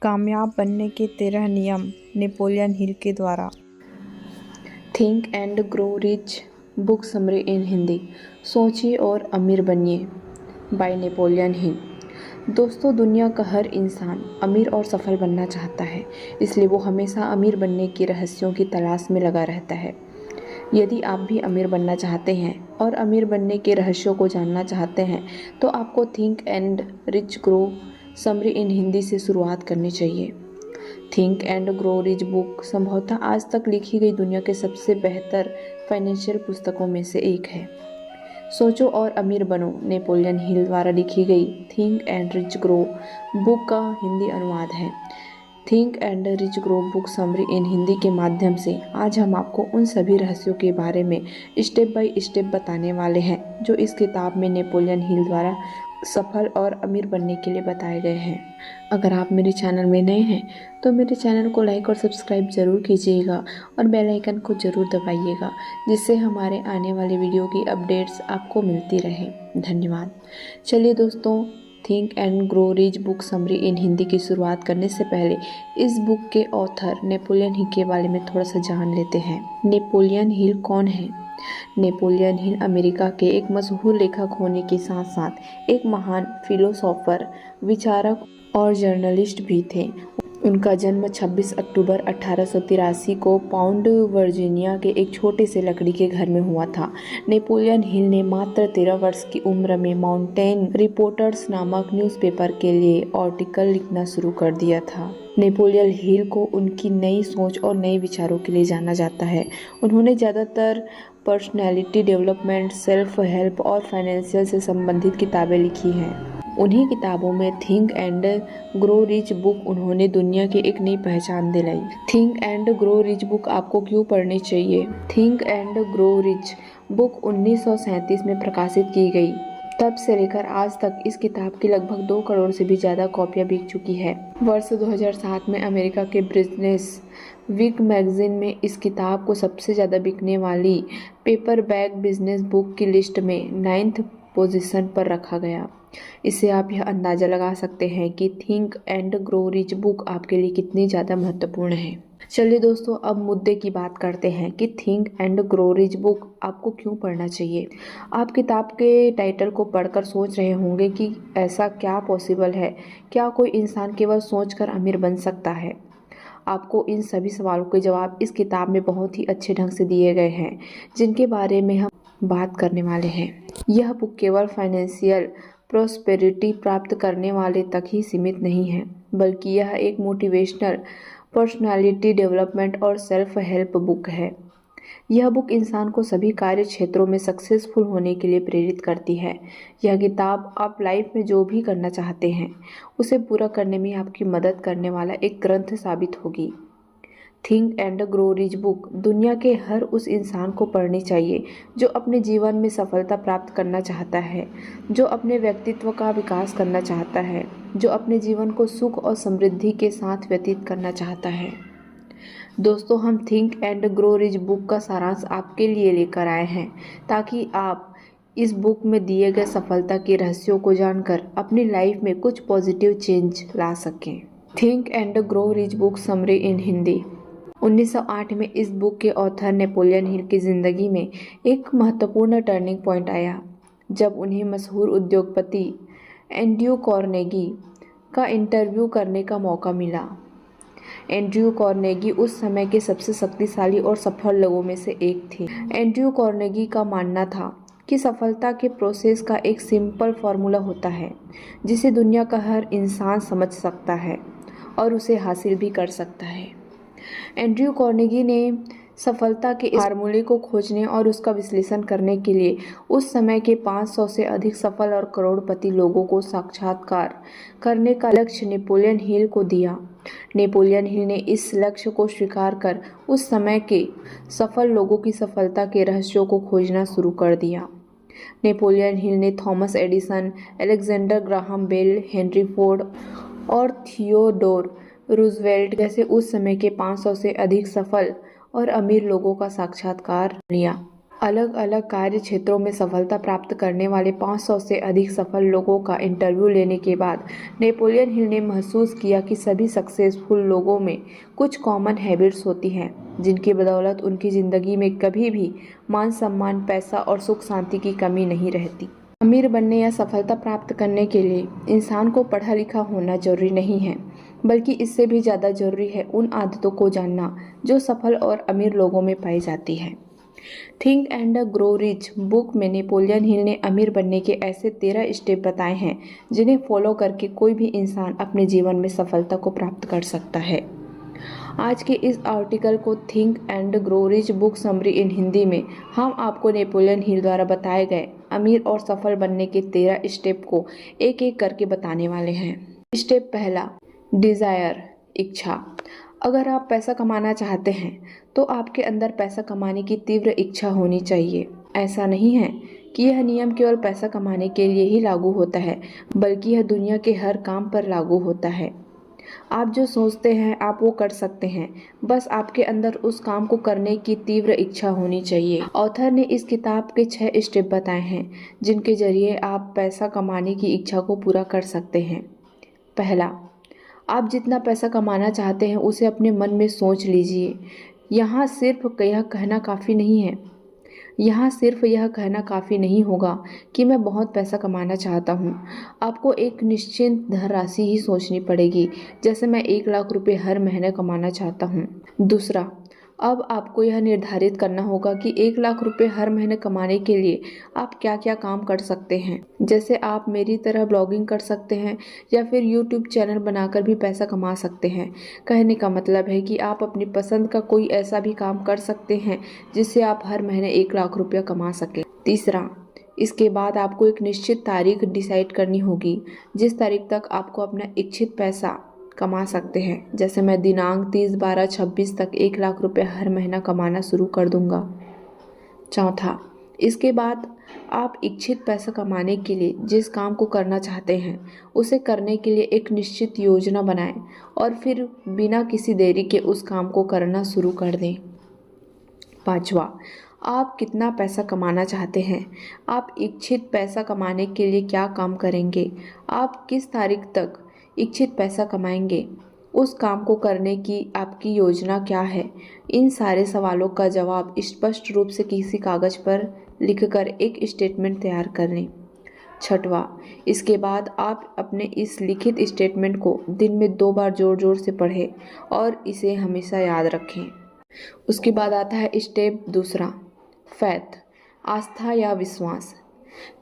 कामयाब बनने के 13 नियम नेपोलियन हिल के द्वारा। Think and grow rich book summary इन हिंदी। सोचिए और अमीर बनिए बाय नेपोलियन हिल। दोस्तों, दुनिया का हर इंसान अमीर और सफल बनना चाहता है, इसलिए वो हमेशा अमीर बनने के रहस्यों की तलाश में लगा रहता है। यदि आप भी अमीर बनना चाहते हैं और अमीर बनने के रहस्यों को जानना चाहते हैं तो आपको think and rich grow summary इन हिंदी से शुरुआत करनी चाहिए। Think and grow rich book संभवतः आज तक लिखी गई दुनिया के सबसे बेहतर फाइनेंशियल पुस्तकों में से एक है। सोचो और अमीर बनो नेपोलियन हिल द्वारा लिखी गई think and rich grow book का हिंदी अनुवाद है। Think and rich grow book summary इन हिंदी के माध्यम से आज हम आपको उन सभी रहस्यों के बारे में स्टेप बाय स्टेप बताने वाले हैं जो इस किताब में नेपोलियन हिल द्वारा सफल और अमीर बनने के लिए बताए गए हैं। अगर आप मेरे चैनल में नए हैं तो मेरे चैनल को लाइक और सब्सक्राइब ज़रूर कीजिएगा और बेल आइकन को ज़रूर दबाइएगा, जिससे हमारे आने वाले वीडियो की अपडेट्स आपको मिलती रहे। धन्यवाद। चलिए दोस्तों, think and grow rich book summary इन हिंदी की शुरुआत करने से पहले इस बुक के ऑथर नेपोलियन हिल के बारे में थोड़ा सा जान लेते हैं। नेपोलियन हिल कौन है? नेपोलियन हिल अमेरिका के एक मशहूर लेखक होने के साथ साथ एक महान फिलोसोफर, विचारक और जर्नलिस्ट भी थे। उनका जन्म 26 अक्टूबर 1883 को पाउंड वर्जीनिया के एक छोटे से लकड़ी के घर में हुआ था। नेपोलियन हिल ने मात्र 13 वर्ष की उम्र में माउंटेन रिपोर्टर्स नामक न्यूज़पेपर के लिए आर्टिकल लिखना शुरू कर दिया था। नेपोलियन हिल को उनकी नई सोच और नए विचारों के लिए जाना जाता है। उन्होंने ज़्यादातर पर्सनैलिटी डेवलपमेंट, सेल्फ हेल्प और फाइनेंशियल से संबंधित किताबें लिखी हैं। उन्हीं किताबों में think and grow rich book उन्होंने दुनिया की एक नई पहचान दिलाई। Think and grow rich book आपको क्यों पढ़नी चाहिए? Think and grow rich book 1937 में प्रकाशित की गई। तब से लेकर आज तक इस किताब की लगभग 2 करोड़ से भी ज़्यादा कॉपियाँ बिक चुकी है। वर्ष 2007 में अमेरिका के बिजनेस वीक मैगजीन में इस किताब को सबसे ज़्यादा बिकने वाली पेपरबैक बिजनेस बुक की लिस्ट में 9th पोजीशन पर रखा गया। इससे आप यह अंदाज़ा लगा सकते हैं कि think and grow rich book आपके लिए कितनी ज़्यादा महत्वपूर्ण है। चलिए दोस्तों, अब मुद्दे की बात करते हैं कि think and grow rich book आपको क्यों पढ़ना चाहिए। आप किताब के टाइटल को पढ़कर सोच रहे होंगे कि ऐसा क्या पॉसिबल है, क्या कोई इंसान केवल सोचकर अमीर बन सकता है? आपको इन सभी सवालों के जवाब इस किताब में बहुत ही अच्छे ढंग से दिए गए हैं, जिनके बारे में हम बात करने वाले हैं। यह बुक केवल फाइनेंशियल प्रॉस्पेरिटी प्राप्त करने वाले तक ही सीमित नहीं है, बल्कि यह एक मोटिवेशनल, पर्सनालिटी डेवलपमेंट और सेल्फ हेल्प बुक है। यह बुक इंसान को सभी कार्य क्षेत्रों में सक्सेसफुल होने के लिए प्रेरित करती है। यह किताब आप लाइफ में जो भी करना चाहते हैं उसे पूरा करने में आपकी मदद करने वाला एक ग्रंथ साबित होगी। Think and grow rich book दुनिया के हर उस इंसान को पढ़नी चाहिए जो अपने जीवन में सफलता प्राप्त करना चाहता है, जो अपने व्यक्तित्व का विकास करना चाहता है, जो अपने जीवन को सुख और समृद्धि के साथ व्यतीत करना चाहता है। दोस्तों, हम think and grow rich book का सारांश आपके लिए लेकर आए हैं ताकि आप इस बुक में दिए गए सफलता के रहस्यों को जानकर अपनी लाइफ में कुछ पॉजिटिव चेंज ला सकें। Think and grow rich book summary इन हिंदी। 1908 में इस बुक के ऑथर नेपोलियन हिल की ज़िंदगी में एक महत्वपूर्ण टर्निंग पॉइंट आया जब उन्हें मशहूर उद्योगपति एंड्रयू कार्नेगी का इंटरव्यू करने का मौका मिला। एंड्रयू कार्नेगी उस समय के सबसे शक्तिशाली और सफल लोगों में से एक थे। एंड्रयू कार्नेगी का मानना था कि सफलता के प्रोसेस का एक सिंपल फार्मूला होता है जिसे दुनिया का हर इंसान समझ सकता है और उसे हासिल भी कर सकता है। एंड्रयू कार्नेगी ने सफलता के इस फार्मूले को खोजने और उसका विश्लेषण करने के लिए उस समय के 500 से अधिक सफल और करोड़पति लोगों को साक्षात्कार करने का लक्ष्य नेपोलियन हिल को दिया। नेपोलियन हिल ने इस लक्ष्य को स्वीकार कर उस समय के सफल लोगों की सफलता के रहस्यों को खोजना शुरू कर दिया। नेपोलियन हिल ने Thomas Edison, Alexander Graham Bell, Henry Ford और थियोडोर रूजवेल्ट जैसे उस समय के 500 से अधिक सफल और अमीर लोगों का साक्षात्कार लिया। अलग अलग कार्य क्षेत्रों में सफलता प्राप्त करने वाले 500 से अधिक सफल लोगों का इंटरव्यू लेने के बाद नेपोलियन हिल ने महसूस किया कि सभी सक्सेसफुल लोगों में कुछ कॉमन हैबिट्स होती हैं जिनकी बदौलत उनकी ज़िंदगी में कभी भी मान सम्मान, पैसा और सुख शांति की कमी नहीं रहती। अमीर बनने या सफलता प्राप्त करने के लिए इंसान को पढ़ा लिखा होना जरूरी नहीं है, बल्कि इससे भी ज़्यादा जरूरी है उन आदतों को जानना जो सफल और अमीर लोगों में पाई जाती है। Think and grow rich book में नेपोलियन हिल ने अमीर बनने के ऐसे 13 स्टेप बताए हैं जिन्हें फॉलो करके कोई भी इंसान अपने जीवन में सफलता को प्राप्त कर सकता है। आज के इस आर्टिकल को think and grow rich book summary इन हिंदी में हम आपको नेपोलियन हिल द्वारा बताए गए अमीर और सफल बनने के 13 स्टेप को एक एक करके बताने वाले हैं। स्टेप पहला, डिज़ायर, इच्छा। अगर आप पैसा कमाना चाहते हैं तो आपके अंदर पैसा कमाने की तीव्र इच्छा होनी चाहिए। ऐसा नहीं है कि यह नियम केवल पैसा कमाने के लिए ही लागू होता है, बल्कि यह दुनिया के हर काम पर लागू होता है। आप जो सोचते हैं आप वो कर सकते हैं, बस आपके अंदर उस काम को करने की तीव्र इच्छा होनी चाहिए। ऑथर ने इस किताब के 6 स्टेप बताए हैं जिनके जरिए आप पैसा कमाने की इच्छा को पूरा कर सकते हैं। पहला, आप जितना पैसा कमाना चाहते हैं उसे अपने मन में सोच लीजिए। यहाँ सिर्फ यह कहना काफ़ी नहीं होगा कि मैं बहुत पैसा कमाना चाहता हूँ। आपको एक निश्चित धनराशि ही सोचनी पड़ेगी, जैसे मैं 1 लाख रुपए हर महीने कमाना चाहता हूँ। दूसरा, अब आपको यह निर्धारित करना होगा कि 1 लाख रुपए हर महीने कमाने के लिए आप क्या क्या काम कर सकते हैं। जैसे आप मेरी तरह ब्लॉगिंग कर सकते हैं या फिर यूट्यूब चैनल बनाकर भी पैसा कमा सकते हैं। कहने का मतलब है कि आप अपनी पसंद का कोई ऐसा भी काम कर सकते हैं जिससे आप हर महीने 1 लाख रुपया कमा सकें। तीसरा, इसके बाद आपको एक निश्चित तारीख डिसाइड करनी होगी जिस तारीख तक आपको अपना इच्छित पैसा कमा सकते हैं। जैसे मैं दिनांक 30/12/26 तक 1 लाख रुपए हर महीना कमाना शुरू कर दूंगा। चौथा, इसके बाद आप इच्छित पैसा कमाने के लिए जिस काम को करना चाहते हैं उसे करने के लिए एक निश्चित योजना बनाएं और फिर बिना किसी देरी के उस काम को करना शुरू कर दें। पांचवा, आप कितना पैसा कमाना चाहते हैं, आप इच्छित पैसा कमाने के लिए क्या काम करेंगे, आप किस तारीख तक इच्छित पैसा कमाएंगे, उस काम को करने की आपकी योजना क्या है। इन सारे सवालों का जवाब स्पष्ट रूप से किसी कागज़ पर लिखकर एक स्टेटमेंट तैयार कर लें। छठवां, इसके बाद आप अपने इस लिखित स्टेटमेंट को दिन में 2 बार जोर जोर से पढ़ें और इसे हमेशा याद रखें। उसके बाद आता है स्टेप दूसरा, फैथ, आस्था या विश्वास।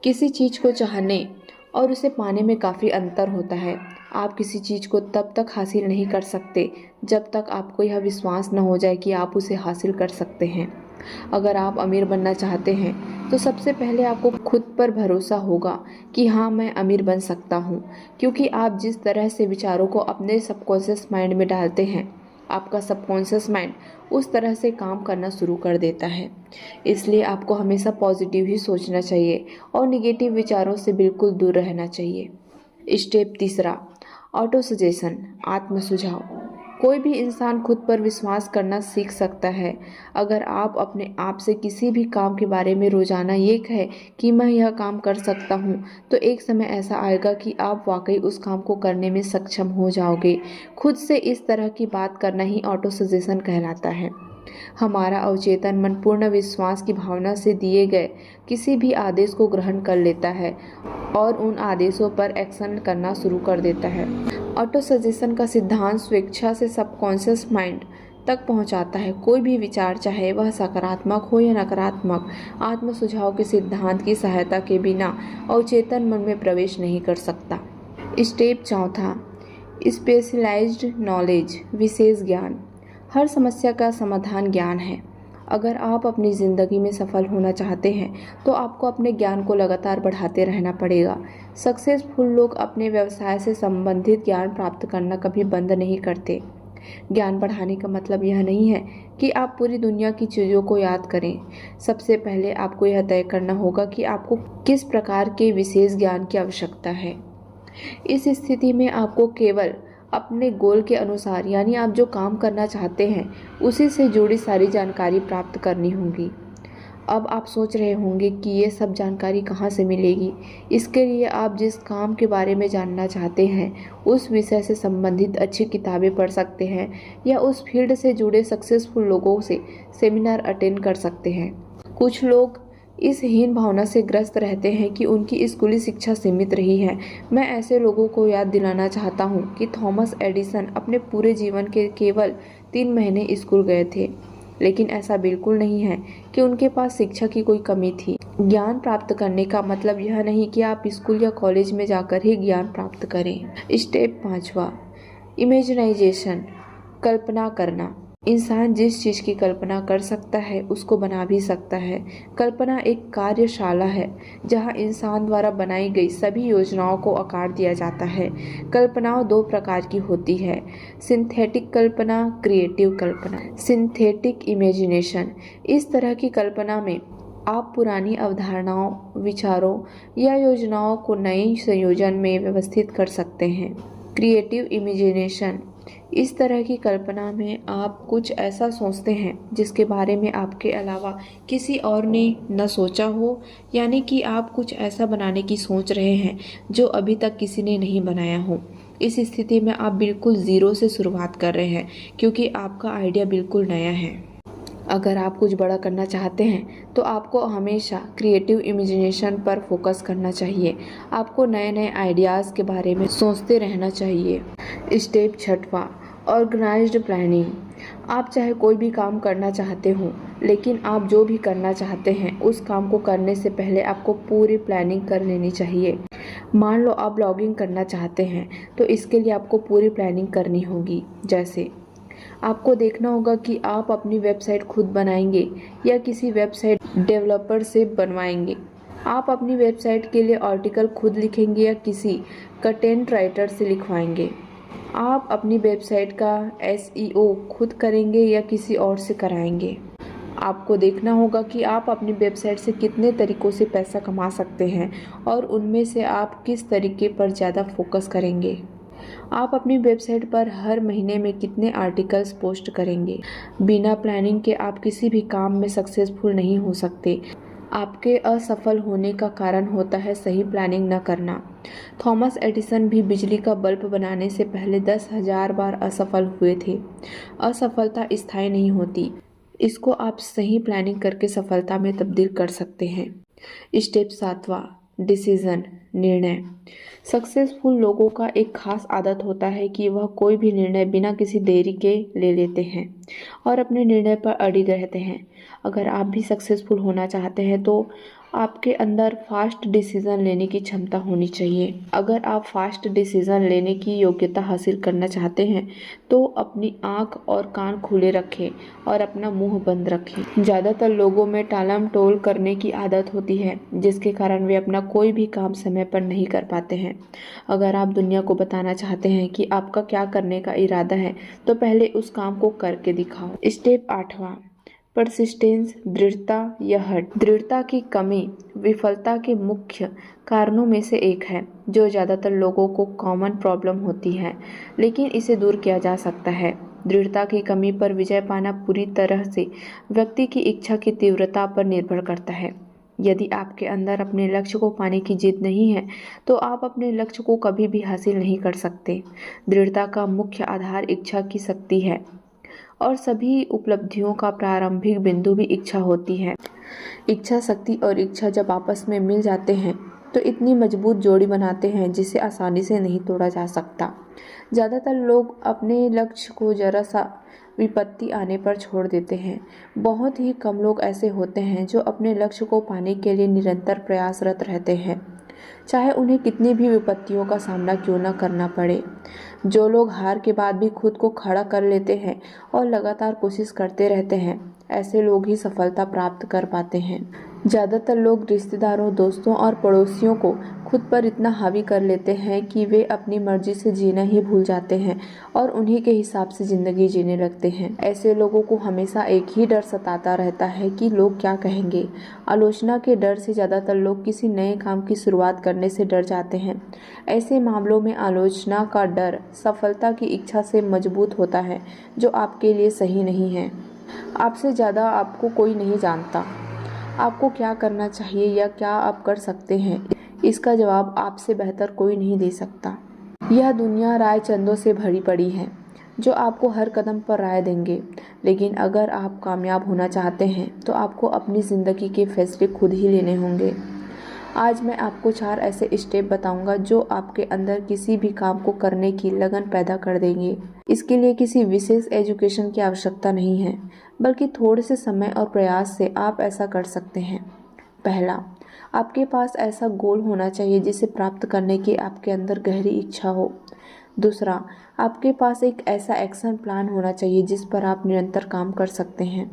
किसी चीज़ को चाहने और उसे पाने में काफ़ी अंतर होता है। आप किसी चीज़ को तब तक हासिल नहीं कर सकते जब तक आपको यह विश्वास न हो जाए कि आप उसे हासिल कर सकते हैं। अगर आप अमीर बनना चाहते हैं तो सबसे पहले आपको खुद पर भरोसा होगा कि हाँ, मैं अमीर बन सकता हूँ, क्योंकि आप जिस तरह से विचारों को अपने सबकॉन्शियस माइंड में डालते हैं, आपका सबकॉन्शियस माइंड उस तरह से काम करना शुरू कर देता है। इसलिए आपको हमेशा पॉजिटिव ही सोचना चाहिए और निगेटिव विचारों से बिल्कुल दूर रहना चाहिए। स्टेप तीसरा, ऑटो सजेशन, आत्म सुझाव। कोई भी इंसान खुद पर विश्वास करना सीख सकता है। अगर आप अपने आप से किसी भी काम के बारे में रोजाना ये कहें कि मैं यह काम कर सकता हूँ, तो एक समय ऐसा आएगा कि आप वाकई उस काम को करने में सक्षम हो जाओगे। खुद से इस तरह की बात करना ही ऑटो सजेशन कहलाता है। हमारा अवचेतन मन पूर्ण विश्वास की भावना से दिए गए किसी भी आदेश को ग्रहण कर लेता है और उन आदेशों पर एक्शन करना शुरू कर देता है। ऑटो सजेशन का सिद्धांत स्वेच्छा से सबकॉन्शियस माइंड तक पहुंचाता है। कोई भी विचार, चाहे वह सकारात्मक हो या नकारात्मक, आत्म सुझाव के सिद्धांत की सहायता के बिना अवचेतन मन में प्रवेश नहीं कर सकता। स्टेप चौथा, स्पेशलाइज्ड नॉलेज, विशेष ज्ञान। हर समस्या का समाधान ज्ञान है। अगर आप अपनी ज़िंदगी में सफल होना चाहते हैं तो आपको अपने ज्ञान को लगातार बढ़ाते रहना पड़ेगा। सक्सेसफुल लोग अपने व्यवसाय से संबंधित ज्ञान प्राप्त करना कभी बंद नहीं करते। ज्ञान बढ़ाने का मतलब यह नहीं है कि आप पूरी दुनिया की चीज़ों को याद करें। सबसे पहले आपको यह तय करना होगा कि आपको किस प्रकार के विशेष ज्ञान की आवश्यकता है। इस स्थिति में आपको केवल अपने गोल के अनुसार, यानी आप जो काम करना चाहते हैं उसी से जुड़ी सारी जानकारी प्राप्त करनी होगी। अब आप सोच रहे होंगे कि ये सब जानकारी कहाँ से मिलेगी। इसके लिए आप जिस काम के बारे में जानना चाहते हैं उस विषय से संबंधित अच्छी किताबें पढ़ सकते हैं या उस फील्ड से जुड़े सक्सेसफुल लोगों से सेमिनार अटेंड कर सकते हैं। कुछ लोग इस हीन भावना से ग्रस्त रहते हैं कि उनकी स्कूली शिक्षा सीमित रही है। मैं ऐसे लोगों को याद दिलाना चाहता हूँ कि थॉमस एडिसन अपने पूरे जीवन के केवल 3 महीने स्कूल गए थे, लेकिन ऐसा बिल्कुल नहीं है कि उनके पास शिक्षा की कोई कमी थी। ज्ञान प्राप्त करने का मतलब यह नहीं कि आप स्कूल या कॉलेज में जाकर ही ज्ञान प्राप्त करें। स्टेप 5वां, इमेजिनाइजेशन, कल्पना करना। इंसान जिस चीज़ की कल्पना कर सकता है उसको बना भी सकता है। कल्पना एक कार्यशाला है जहां इंसान द्वारा बनाई गई सभी योजनाओं को आकार दिया जाता है। कल्पनाओं 2 प्रकार की होती है, सिंथेटिक कल्पना, क्रिएटिव कल्पना। सिंथेटिक इमेजिनेशन, इस तरह की कल्पना में आप पुरानी अवधारणाओं, विचारों या योजनाओं को नए संयोजन में व्यवस्थित कर सकते हैं। क्रिएटिव इमेजिनेशन, इस तरह की कल्पना में आप कुछ ऐसा सोचते हैं जिसके बारे में आपके अलावा किसी और ने न सोचा हो, यानी कि आप कुछ ऐसा बनाने की सोच रहे हैं जो अभी तक किसी ने नहीं बनाया हो। इस स्थिति में आप बिल्कुल ज़ीरो से शुरुआत कर रहे हैं क्योंकि आपका आइडिया बिल्कुल नया है। अगर आप कुछ बड़ा करना चाहते हैं तो आपको हमेशा क्रिएटिव इमेजिनेशन पर फोकस करना चाहिए। आपको नए नए आइडियाज़ के बारे में सोचते रहना चाहिए। स्टेप 6वां, ऑर्गेनाइज्ड प्लानिंग। आप चाहे कोई भी काम करना चाहते हो, लेकिन आप जो भी करना चाहते हैं उस काम को करने से पहले आपको पूरी प्लानिंग कर लेनी चाहिए। मान लो आप ब्लॉगिंग करना चाहते हैं तो इसके लिए आपको पूरी प्लानिंग करनी होगी। जैसे आपको देखना होगा कि आप अपनी वेबसाइट खुद बनाएंगे या किसी वेबसाइट डेवलपर से बनवाएंगे। आप अपनी वेबसाइट के लिए आर्टिकल खुद लिखेंगे या किसी कंटेंट राइटर से लिखवाएंगे। आप अपनी वेबसाइट का SEO खुद करेंगे या किसी और से कराएंगे। आपको देखना होगा कि आप अपनी वेबसाइट से कितने तरीकों से पैसा कमा सकते हैं और उनमें से आप किस तरीके पर ज़्यादा फोकस करेंगे। आप अपनी वेबसाइट पर हर महीने में कितने आर्टिकल्स पोस्ट करेंगे। बिना प्लानिंग के आप किसी भी काम में सक्सेसफुल नहीं हो सकते। आपके असफल होने का कारण होता है सही प्लानिंग न करना। थॉमस एडिसन भी बिजली का बल्ब बनाने से पहले 10,000 बार असफल हुए थे। असफलता स्थायी नहीं होती, इसको आप सही प्लानिंग करके सफलता में तब्दील कर सकते हैं। स्टेप 7वां, डिसीजन, निर्णय। सक्सेसफुल लोगों का एक खास आदत होता है कि वह कोई भी निर्णय बिना किसी देरी के ले लेते हैं और अपने निर्णय पर अडिग रहते हैं। अगर आप भी सक्सेसफुल होना चाहते हैं तो आपके अंदर फास्ट डिसीज़न लेने की क्षमता होनी चाहिए। अगर आप फास्ट डिसीज़न लेने की योग्यता हासिल करना चाहते हैं तो अपनी आँख और कान खुले रखें और अपना मुंह बंद रखें। ज़्यादातर लोगों में टालम टोल करने की आदत होती है जिसके कारण वे अपना कोई भी काम समय पर नहीं कर पाते हैं। अगर आप दुनिया को बताना चाहते हैं कि आपका क्या करने का इरादा है तो पहले उस काम को करके दिखाओ। स्टेप 8वां, परसिस्टेंस, दृढ़ता या हठ। दृढ़ता की कमी विफलता के मुख्य कारणों में से एक है जो ज़्यादातर लोगों को कॉमन प्रॉब्लम होती है, लेकिन इसे दूर किया जा सकता है। दृढ़ता की कमी पर विजय पाना पूरी तरह से व्यक्ति की इच्छा की तीव्रता पर निर्भर करता है। यदि आपके अंदर अपने लक्ष्य को पाने की जिद नहीं है तो आप अपने लक्ष्य को कभी भी हासिल नहीं कर सकते। दृढ़ता का मुख्य आधार इच्छा की शक्ति है और सभी उपलब्धियों का प्रारंभिक बिंदु भी इच्छा होती है। इच्छा शक्ति और इच्छा जब आपस में मिल जाते हैं तो इतनी मजबूत जोड़ी बनाते हैं जिसे आसानी से नहीं तोड़ा जा सकता। ज़्यादातर लोग अपने लक्ष्य को जरा सा विपत्ति आने पर छोड़ देते हैं। बहुत ही कम लोग ऐसे होते हैं जो अपने लक्ष्य को पाने के लिए निरंतर प्रयासरत रहते हैं, चाहे उन्हें कितनी भी विपत्तियों का सामना क्यों न करना पड़े। जो लोग हार के बाद भी खुद को खड़ा कर लेते हैं और लगातार कोशिश करते रहते हैं, ऐसे लोग ही सफलता प्राप्त कर पाते हैं। ज़्यादातर लोग रिश्तेदारों, दोस्तों और पड़ोसियों को खुद पर इतना हावी कर लेते हैं कि वे अपनी मर्जी से जीना ही भूल जाते हैं और उन्हीं के हिसाब से ज़िंदगी जीने लगते हैं। ऐसे लोगों को हमेशा एक ही डर सताता रहता है कि लोग क्या कहेंगे। आलोचना के डर से ज़्यादातर लोग किसी नए काम की शुरुआत करने से डर जाते हैं। ऐसे मामलों में आलोचना का डर सफलता की इच्छा से मजबूत होता है जो आपके लिए सही नहीं है। आपसे ज़्यादा आपको कोई नहीं जानता। आपको क्या करना चाहिए या क्या आप कर सकते हैं, इसका जवाब आपसे बेहतर कोई नहीं दे सकता। यह दुनिया राय चंदों से भरी पड़ी है जो आपको हर कदम पर राय देंगे, लेकिन अगर आप कामयाब होना चाहते हैं तो आपको अपनी ज़िंदगी के फैसले खुद ही लेने होंगे। आज मैं आपको 4 ऐसे स्टेप बताऊंगा जो आपके अंदर किसी भी काम को करने की लगन पैदा कर देंगे। इसके लिए किसी विशेष एजुकेशन की आवश्यकता नहीं है, बल्कि थोड़े से समय और प्रयास से आप ऐसा कर सकते हैं। पहला, आपके पास ऐसा गोल होना चाहिए जिसे प्राप्त करने की आपके अंदर गहरी इच्छा हो। दूसरा, आपके पास एक ऐसा एक्शन प्लान होना चाहिए जिस पर आप निरंतर काम कर सकते हैं।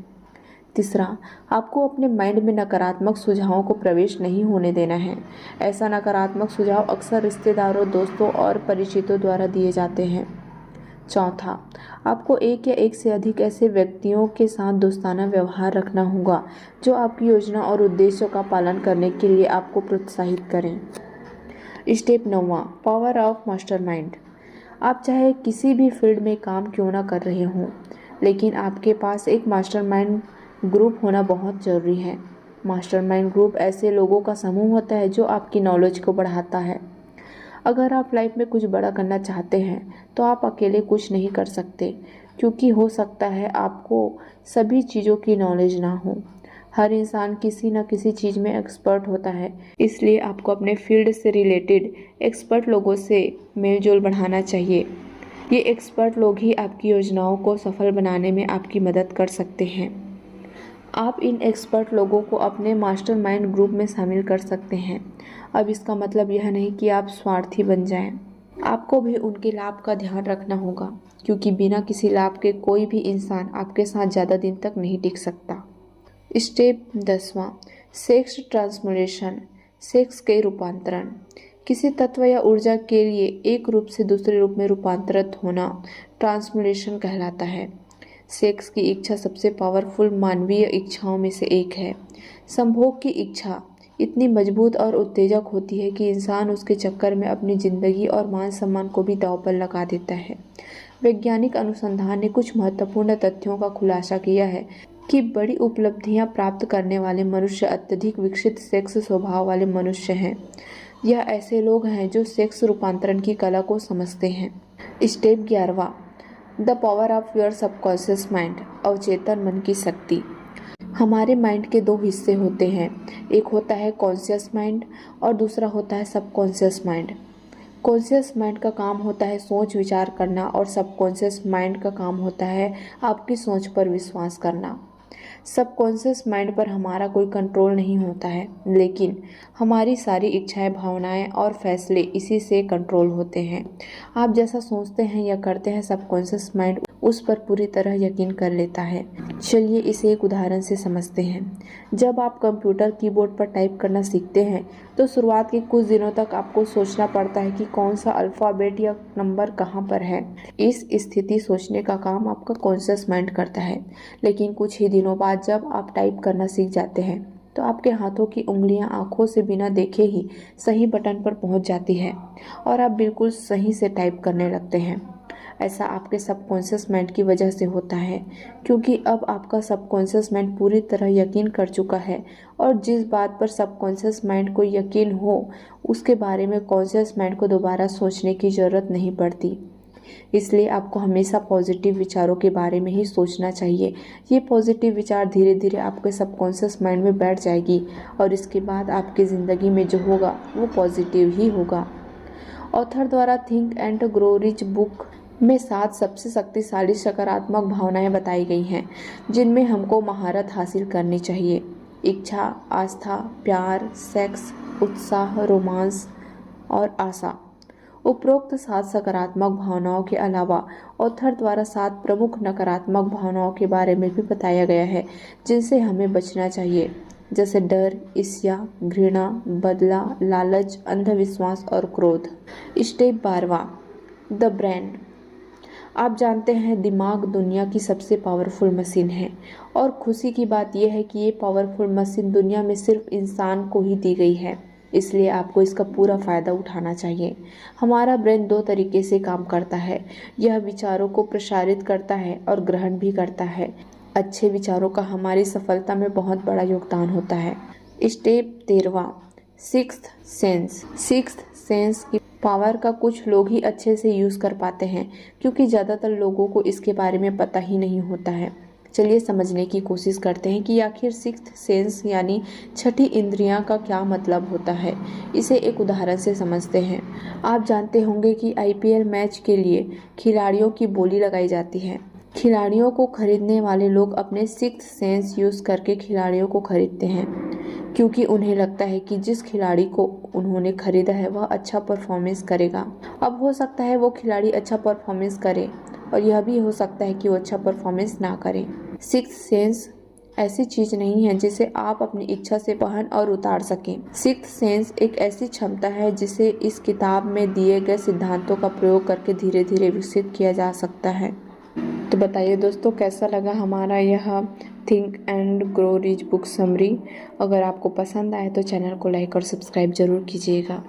तीसरा, आपको अपने माइंड में नकारात्मक सुझावों को प्रवेश नहीं होने देना है। ऐसा नकारात्मक सुझाव अक्सर रिश्तेदारों, दोस्तों और परिचितों द्वारा दिए जाते हैं। चौथा, आपको एक या एक से अधिक ऐसे व्यक्तियों के साथ दोस्ताना व्यवहार रखना होगा जो आपकी योजना और उद्देश्यों का पालन करने के लिए आपको प्रोत्साहित करें। Step 9, power of mastermind. आप चाहे किसी भी फील्ड में काम क्यों ना कर रहे हों, लेकिन आपके पास एक मास्टरमाइंड ग्रुप होना बहुत ज़रूरी है। मास्टरमाइंड ग्रुप ऐसे लोगों का समूह होता है जो आपकी नॉलेज को बढ़ाता है। अगर आप लाइफ में कुछ बड़ा करना चाहते हैं तो आप अकेले कुछ नहीं कर सकते, क्योंकि हो सकता है आपको सभी चीज़ों की नॉलेज ना हो। हर इंसान किसी न किसी चीज़ में एक्सपर्ट होता है, इसलिए आपको अपने फील्ड से रिलेटेड एक्सपर्ट लोगों से मेलजोल बढ़ाना चाहिए। ये एक्सपर्ट लोग ही आपकी योजनाओं को सफल बनाने में आपकी मदद कर सकते हैं। आप इन एक्सपर्ट लोगों को अपने मास्टरमाइंड ग्रुप में शामिल कर सकते हैं। अब इसका मतलब यह नहीं कि आप स्वार्थी बन जाएं। आपको भी उनके लाभ का ध्यान रखना होगा, क्योंकि बिना किसी लाभ के कोई भी इंसान आपके साथ ज़्यादा दिन तक नहीं टिक सकता। स्टेप 10, सेक्स ट्रांसफॉर्मेशन, सेक्स के रूपांतरण। किसी तत्व या ऊर्जा के लिए एक रूप से दूसरे रूप में रूपांतरित होना ट्रांसफॉर्मेशन कहलाता है। सेक्स की इच्छा सबसे पावरफुल मानवीय इच्छाओं में से एक है। संभोग की इच्छा इतनी मजबूत और उत्तेजक होती है कि इंसान उसके चक्कर में अपनी ज़िंदगी और मान सम्मान को भी दांव पर लगा देता है। वैज्ञानिक अनुसंधान ने कुछ महत्वपूर्ण तथ्यों का खुलासा किया है कि बड़ी उपलब्धियां प्राप्त करने वाले मनुष्य अत्यधिक विकसित सेक्स स्वभाव वाले मनुष्य हैं। यह ऐसे लोग हैं जो सेक्स रूपांतरण की कला को समझते हैं। Step 11, the power of your subconscious mind, अवचेतन मन की शक्ति। हमारे माइंड के 2 हिस्से होते हैं, एक होता है कॉन्शियस माइंड और दूसरा होता है सबकॉन्शियस माइंड। कॉन्शियस माइंड का काम होता है सोच विचार करना और सबकॉन्शियस माइंड का काम होता है आपकी सोच पर विश्वास करना। सबकॉन्शियस माइंड पर हमारा कोई कंट्रोल नहीं होता है, लेकिन हमारी सारी इच्छाएं, भावनाएं और फैसले इसी से कंट्रोल होते हैं। आप जैसा सोचते हैं या करते हैं, सबकॉन्शियस माइंड उस पर पूरी तरह यकीन कर लेता है। चलिए इसे एक उदाहरण से समझते हैं। जब आप कंप्यूटर कीबोर्ड पर टाइप करना सीखते हैं तो शुरुआत के कुछ दिनों तक आपको सोचना पड़ता है कि कौन सा अल्फ़ाबेट या नंबर कहाँ पर है। इस स्थिति सोचने का काम आपका कॉन्शियस माइंड करता है, लेकिन कुछ ही दिनों बाद जब आप टाइप करना सीख जाते हैं तो आपके हाथों की उंगलियां आंखों से बिना देखे ही सही बटन पर पहुंच जाती है और आप बिल्कुल सही से टाइप करने लगते हैं। ऐसा आपके सबकॉन्शियस माइंड की वजह से होता है, क्योंकि अब आपका सबकॉन्शियस माइंड पूरी तरह यकीन कर चुका है और जिस बात पर सबकॉन्शियस माइंड को यकीन हो उसके बारे में कॉन्शियस माइंड को दोबारा सोचने की ज़रूरत नहीं पड़ती। इसलिए आपको हमेशा पॉजिटिव विचारों के बारे में ही सोचना चाहिए। ये पॉजिटिव विचार धीरे धीरे आपके सबकॉन्शियस माइंड में बैठ जाएगी और इसके बाद आपकी ज़िंदगी में जो होगा वो पॉजिटिव ही होगा। ऑथर द्वारा think and grow rich book में 7 सबसे शक्तिशाली सकारात्मक भावनाएं बताई गई हैं जिनमें हमको महारत हासिल करनी चाहिए। इच्छा, आस्था, प्यार, सेक्स, उत्साह, रोमांस और आशा। उपरोक्त 7 सकारात्मक भावनाओं के अलावा ऑथर द्वारा 7 प्रमुख नकारात्मक भावनाओं के बारे में भी बताया गया है जिनसे हमें बचना चाहिए, जैसे डर, ईर्ष्या, घृणा, बदला, लालच, अंधविश्वास और क्रोध। Step 12, the brain. आप जानते हैं दिमाग दुनिया की सबसे पावरफुल मशीन है और खुशी की बात यह है कि ये पावरफुल मशीन दुनिया में सिर्फ इंसान को ही दी गई है, इसलिए आपको इसका पूरा फ़ायदा उठाना चाहिए। हमारा ब्रेन 2 तरीके से काम करता है। यह विचारों को प्रसारित करता है और ग्रहण भी करता है। अच्छे विचारों का हमारी सफलता में बहुत बड़ा योगदान होता है। स्टेप 13वां, सिक्स्थ सेंस। सिक्स्थ सेंस की पावर का कुछ लोग ही अच्छे से यूज़ कर पाते हैं, क्योंकि ज़्यादातर लोगों को इसके बारे में पता ही नहीं होता है। चलिए समझने की कोशिश करते हैं कि आखिर सिक्स्थ सेंस यानी छठी इंद्रियां का क्या मतलब होता है। इसे एक उदाहरण से समझते हैं। आप जानते होंगे कि आईपीएल मैच के लिए खिलाड़ियों की बोली लगाई जाती है। खिलाड़ियों को खरीदने वाले लोग अपने सिक्स्थ सेंस यूज़ करके खिलाड़ियों को खरीदते हैं, क्योंकि उन्हें लगता है कि जिस खिलाड़ी को उन्होंने खरीदा है वह अच्छा परफॉर्मेंस करेगा। अब हो सकता है वो खिलाड़ी अच्छा परफॉर्मेंस करे, और यह भी हो सकता है कि वो अच्छा परफॉर्मेंस ना करे। सिक्स्थ सेंस ऐसी चीज़ नहीं है जिसे आप अपनी इच्छा से पहन और उतार सकें। सिक्स्थ सेंस एक ऐसी क्षमता है जिसे इस किताब में दिए गए सिद्धांतों का प्रयोग करके धीरे धीरे विकसित किया जा सकता है। तो बताइए दोस्तों, कैसा लगा हमारा यह think and grow rich book summary. अगर आपको पसंद आए तो चैनल को लाइक और सब्सक्राइब जरूर कीजिएगा।